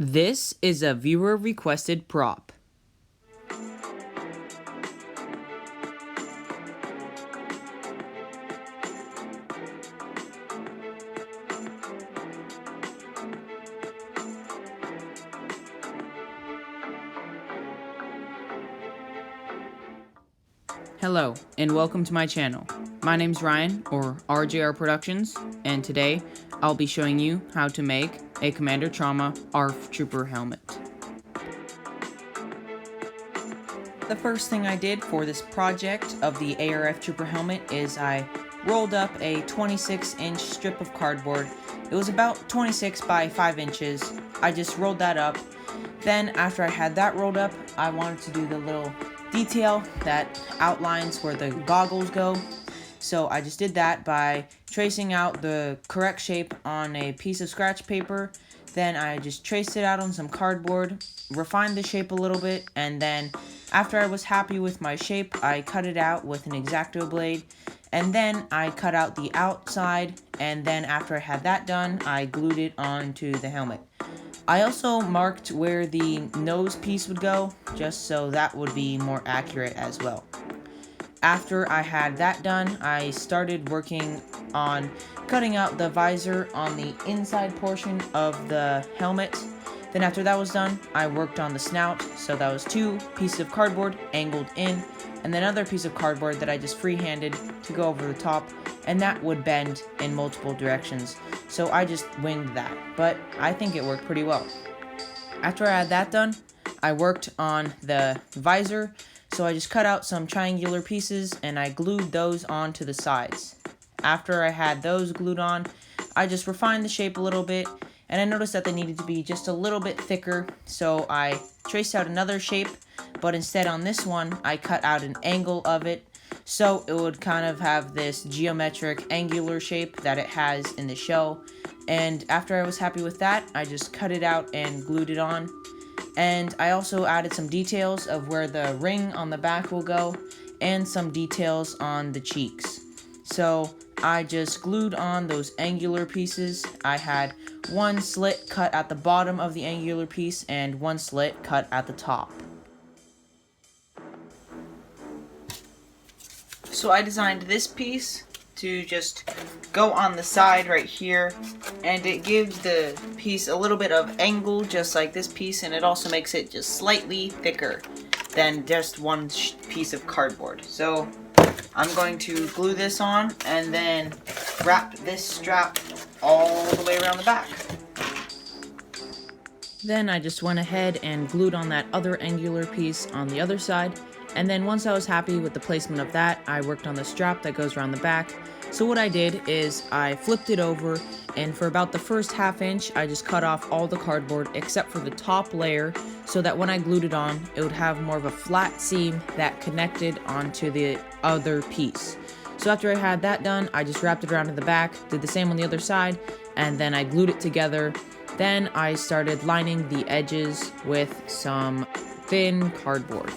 This is a viewer-requested prop. Hello, and welcome to my channel. My name's Ryan, or RJR Productions, and today I'll be showing you how to make a Commander Trauma ARF Trooper helmet. The first thing I did for this project of the ARF Trooper helmet is I rolled up a 26-inch strip of cardboard. It was about 26 by 5 inches. I just rolled that up. Then after I had that rolled up, I wanted to do the little detail that outlines where the goggles go. So I just did that by tracing out the correct shape on a piece of scratch paper. Then I just traced it out on some cardboard, refined the shape a little bit, and then after I was happy with my shape, I cut it out with an X-Acto blade, and then I cut out the outside, and then after I had that done, I glued it onto the helmet. I also marked where the nose piece would go, just so that would be more accurate as well. After I had that done, I started working on cutting out the visor on the inside portion of the helmet. Then after that was done, I worked on the snout, so that was 2 pieces of cardboard angled in, and then another piece of cardboard that I just freehanded to go over the top, and that would bend in multiple directions. So I just winged that, but I think it worked pretty well. After I had that done, I worked on the visor, so I just cut out some triangular pieces and I glued those onto the sides. After I had those glued on, I just refined the shape a little bit, and I noticed that they needed to be just a little bit thicker, so I traced out another shape, but instead on this one, I cut out an angle of it, so it would kind of have this geometric angular shape that it has in the shell. And after I was happy with that, I just cut it out and glued it on. And I also added some details of where the ring on the back will go, and some details on the cheeks. So I just glued on those angular pieces. I had 1 slit cut at the bottom of the angular piece and 1 slit cut at the top. So I designed this piece to just go on the side right here, and it gives the piece a little bit of angle just like this piece, and it also makes it just slightly thicker than just one piece of cardboard. So I'm going to glue this on and then wrap this strap all the way around the back. Then I just went ahead and glued on that other angular piece on the other side, and then once I was happy with the placement of that, I worked on the strap that goes around the back. So what I did is I flipped it over, and for about the first ½ inch, I just cut off all the cardboard except for the top layer, so that when I glued it on, it would have more of a flat seam that connected onto the other piece. So after I had that done, I just wrapped it around to the back, did the same on the other side, and then I glued it together. Then I started lining the edges with some thin cardboard.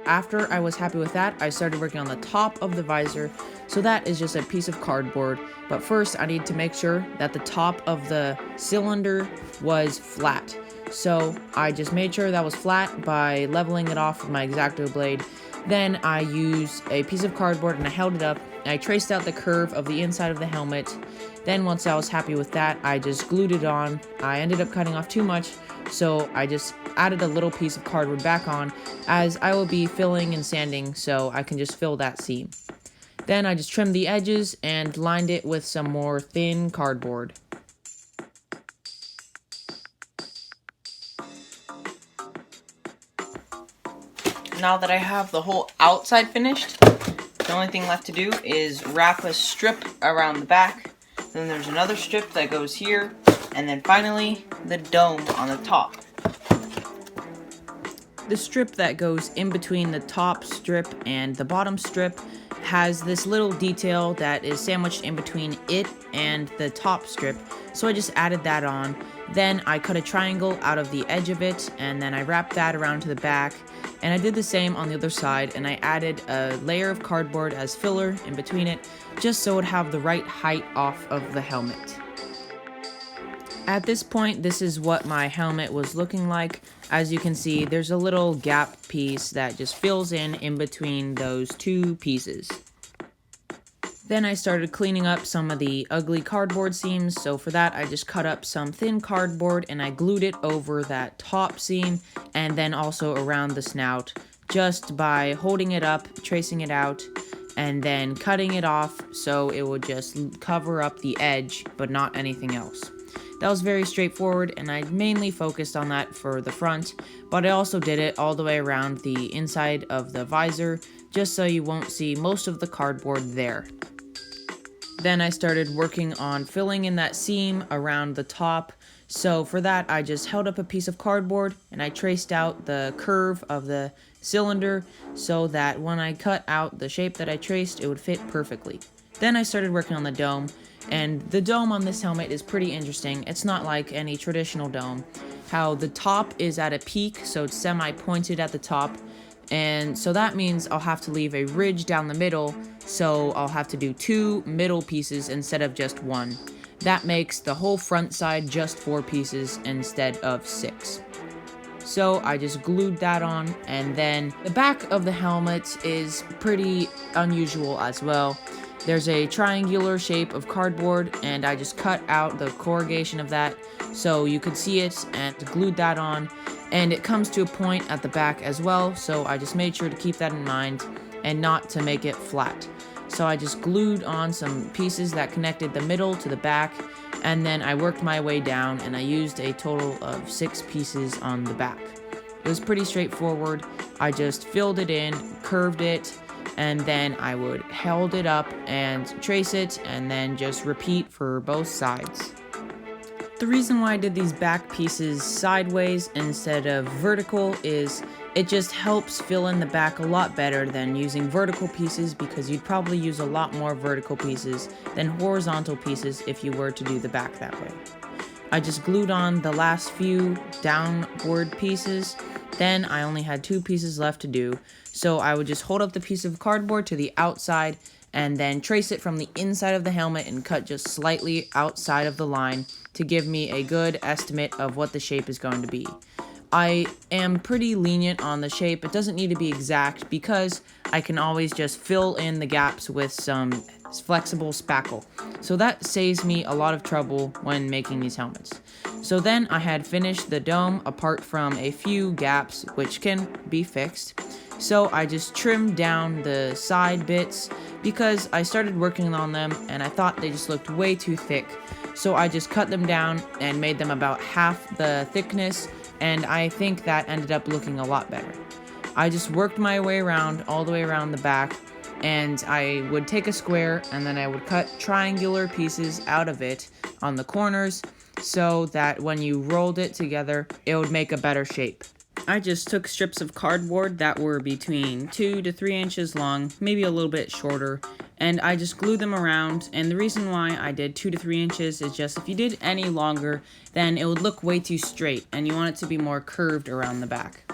After I was happy with that, I started working on the top of the visor. So that is just a piece of cardboard, but first I need to make sure that the top of the cylinder was flat. So I just made sure that was flat by leveling it off with my X-Acto blade. Then I used a piece of cardboard and I held it up, and I traced out the curve of the inside of the helmet. Then once I was happy with that, I just glued it on. I ended up cutting off too much, so I just added a little piece of cardboard back on, as I will be filling and sanding, so I can just fill that seam. Then I just trimmed the edges and lined it with some more thin cardboard. Now that I have the whole outside finished, the only thing left to do is wrap a strip around the back. Then there's another strip that goes here, and then finally the dome on the top. The strip that goes in between the top strip and the bottom strip has this little detail that is sandwiched in between it and the top strip, so I just added that on. Then I cut a triangle out of the edge of it, and then I wrapped that around to the back, and I did the same on the other side, and I added a layer of cardboard as filler in between it, just so it would have the right height off of the helmet. At this point, this is what my helmet was looking like. As you can see, there's a little gap piece that just fills in between those two pieces. Then I started cleaning up some of the ugly cardboard seams, so for that I just cut up some thin cardboard and I glued it over that top seam and then also around the snout, just by holding it up, tracing it out, and then cutting it off so it would just cover up the edge, but not anything else. That was very straightforward, and I mainly focused on that for the front, but I also did it all the way around the inside of the visor, just so you won't see most of the cardboard there. Then I started working on filling in that seam around the top, so for that I just held up a piece of cardboard and I traced out the curve of the cylinder so that when I cut out the shape that I traced, it would fit perfectly. Then I started working on the dome, and the dome on this helmet is pretty interesting. It's not like any traditional dome. How the top is at a peak, so it's semi-pointed at the top, and so that means I'll have to leave a ridge down the middle, so I'll have to do 2 middle pieces instead of just 1. That makes the whole front side just 4 pieces instead of 6. So I just glued that on, and then the back of the helmet is pretty unusual as well. There's a triangular shape of cardboard, and I just cut out the corrugation of that so you could see it and glued that on. And it comes to a point at the back as well, so I just made sure to keep that in mind and not to make it flat. So I just glued on some pieces that connected the middle to the back, and then I worked my way down and I used a total of 6 pieces on the back. It was pretty straightforward. I just filled it in, curved it, and then I would hold it up and trace it and then just repeat for both sides. The reason why I did these back pieces sideways instead of vertical is it just helps fill in the back a lot better than using vertical pieces, because you'd probably use a lot more vertical pieces than horizontal pieces if you were to do the back that way. I just glued on the last few downward pieces, then I only had 2 pieces left to do, so I would just hold up the piece of cardboard to the outside and then trace it from the inside of the helmet and cut just slightly outside of the line to give me a good estimate of what the shape is going to be. I am pretty lenient on the shape. It doesn't need to be exact because I can always just fill in the gaps with some flexible spackle. So that saves me a lot of trouble when making these helmets. So then I had finished the dome apart from a few gaps which can be fixed. So I just trimmed down the side bits because I started working on them and I thought they just looked way too thick. So I just cut them down and made them about half the thickness, and I think that ended up looking a lot better. I just worked my way around, all the way around the back, and I would take a square and then I would cut triangular pieces out of it on the corners so that when you rolled it together, it would make a better shape. I just took strips of cardboard that were between 2 to 3 inches long, maybe a little bit shorter, and I just glued them around. And the reason why I did 2 to 3 inches is just if you did any longer, then it would look way too straight, and you want it to be more curved around the back.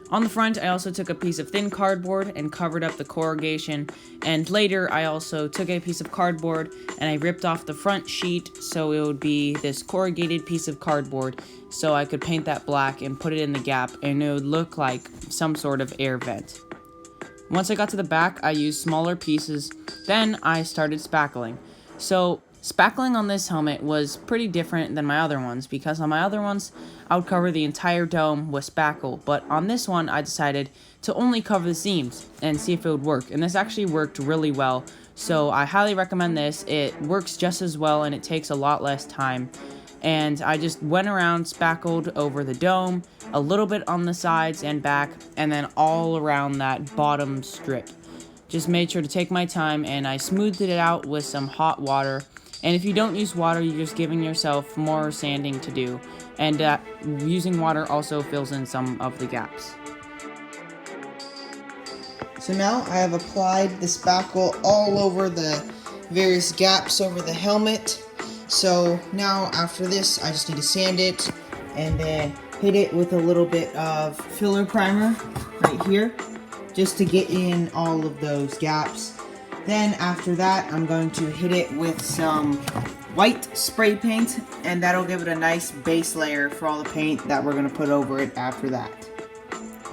On the front, I also took a piece of thin cardboard and covered up the corrugation, and later I also took a piece of cardboard and I ripped off the front sheet so it would be this corrugated piece of cardboard, so I could paint that black and put it in the gap and it would look like some sort of air vent. Once I got to the back, I used smaller pieces, then I started spackling. So spackling on this helmet was pretty different than my other ones, because on my other ones, I would cover the entire dome with spackle, but on this one, I decided to only cover the seams and see if it would work, and this actually worked really well, so I highly recommend this. It works just as well, and it takes a lot less time, and I just went around, spackled over the dome, a little bit on the sides and back, and then all around that bottom strip. Just made sure to take my time, and I smoothed it out with some hot water. And if you don't use water, you're just giving yourself more sanding to do. And using water also fills in some of the gaps. So now I have applied the spackle all over the various gaps over the helmet. So now after this, I just need to sand it and then hit it with a little bit of filler primer right here, just to get in all of those gaps. Then after that, I'm going to hit it with some white spray paint, and that'll give it a nice base layer for all the paint that we're going to put over it after that.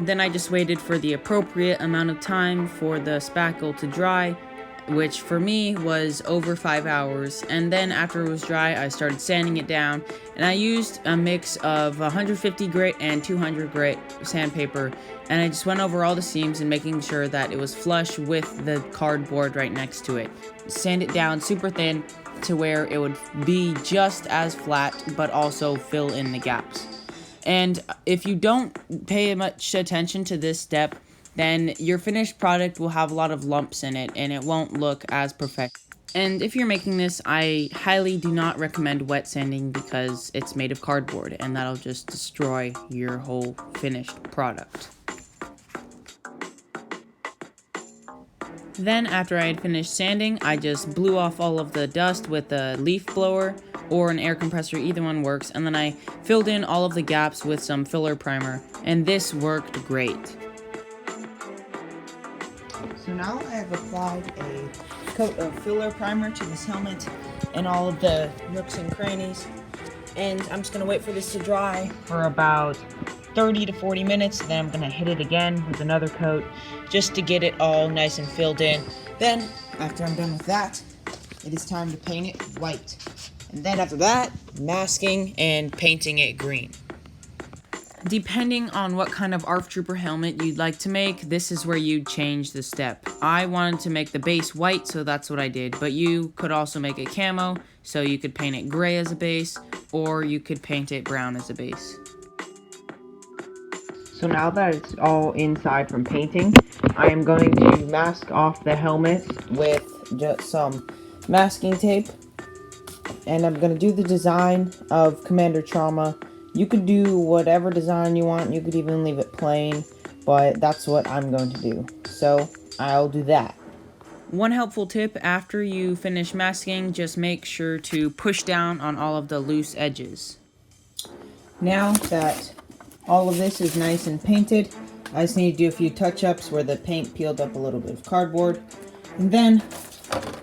Then I just waited for the appropriate amount of time for the spackle to dry, which for me was over 5 hours. And then after it was dry, I started sanding it down, and I used a mix of 150 grit and 200 grit sandpaper, and I just went over all the seams and making sure that it was flush with the cardboard right next to it. Sand it down super thin to where it would be just as flat but also fill in the gaps. And if you don't pay much attention to this step, then your finished product will have a lot of lumps in it and it won't look as perfect. And if you're making this, I highly do not recommend wet sanding because it's made of cardboard and that'll just destroy your whole finished product. Then after I had finished sanding, I just blew off all of the dust with a leaf blower or an air compressor, either one works, and then I filled in all of the gaps with some filler primer, and this worked great. So now I have applied a coat of filler primer to this helmet and all of the nooks and crannies, and I'm just going to wait for this to dry for about 30 to 40 minutes. Then I'm going to hit it again with another coat just to get it all nice and filled in. Then, after I'm done with that, it is time to paint it white. And then after that, masking and painting it green. Depending on what kind of ARF Trooper helmet you'd like to make, this is where you'd change the step. I wanted to make the base white, so that's what I did, but you could also make it camo, so you could paint it gray as a base, or you could paint it brown as a base. So now that it's all inside from painting, I am going to mask off the helmet with just some masking tape. And I'm going to do the design of Commander Trauma. You could do whatever design you want. You could even leave it plain, but that's what I'm going to do. So I'll do that. One helpful tip after you finish masking, just make sure to push down on all of the loose edges. Now that all of this is nice and painted, I just need to do a few touch-ups where the paint peeled up a little bit of cardboard. And then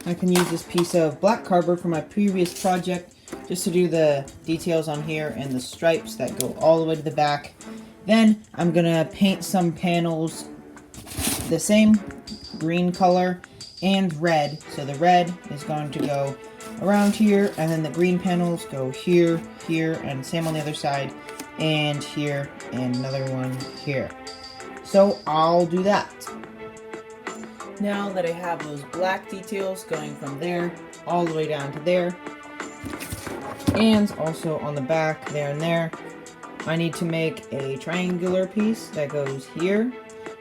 I can use this piece of black cardboard from my previous project just to do the details on here and the stripes that go all the way to the back. Then I'm going to paint some panels the same green color and red. So the red is going to go around here, and then the green panels go here, here, and same on the other side, and here, and another one here. So I'll do that. Now that I have those black details going from there all the way down to there, and also on the back there and there, I need to make a triangular piece that goes here,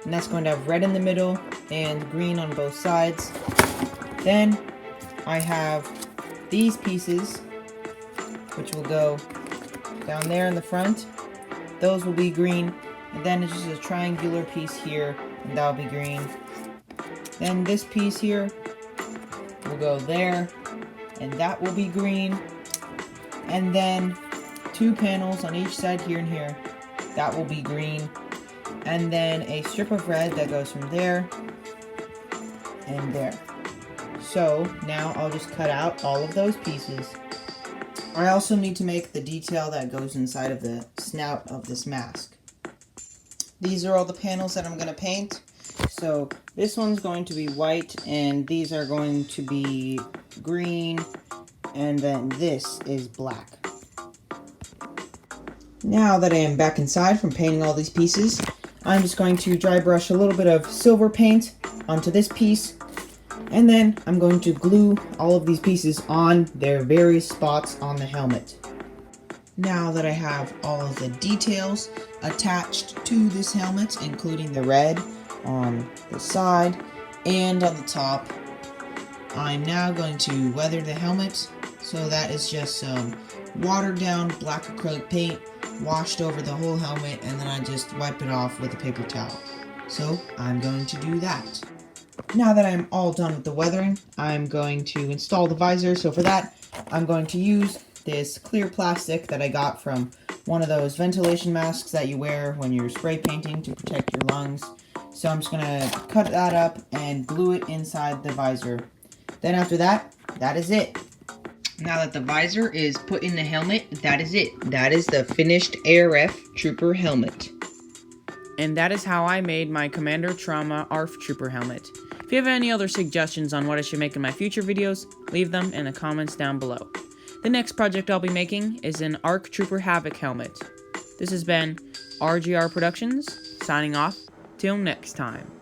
and that's going to have red in the middle and green on both sides. Then I have these pieces, which will go down there in the front. Those will be green, and then it's just a triangular piece here, and that'll be green. Then this piece here will go there, and that will be green. And then two panels on each side here and here, that will be green. And then a strip of red that goes from there and there. So now I'll just cut out all of those pieces. I also need to make the detail that goes inside of the snout of this mask. These are all the panels that I'm going to paint. So this one's going to be white, and these are going to be green, and then this is black. Now that I am back inside from painting all these pieces, I'm just going to dry brush a little bit of silver paint onto this piece, and then I'm going to glue all of these pieces on their various spots on the helmet. Now that I have all of the details attached to this helmet, including the red on the side and on the top, I'm now going to weather the helmet. So that is just some watered down black acrylic paint washed over the whole helmet, and then I just wipe it off with a paper towel. So I'm going to do that. Now that I'm all done with the weathering, I'm going to install the visor. So for that, I'm going to use this clear plastic that I got from one of those ventilation masks that you wear when you're spray painting to protect your lungs. So I'm just going to cut that up and glue it inside the visor. Then after that, that is it. Now that the visor is put in the helmet, that is it. That is the finished ARF Trooper helmet. And that is how I made my Commander Trauma ARF Trooper helmet. If you have any other suggestions on what I should make in my future videos, leave them in the comments down below. The next project I'll be making is an ARC Trooper Havoc helmet. This has been RGR Productions, signing off. Till next time.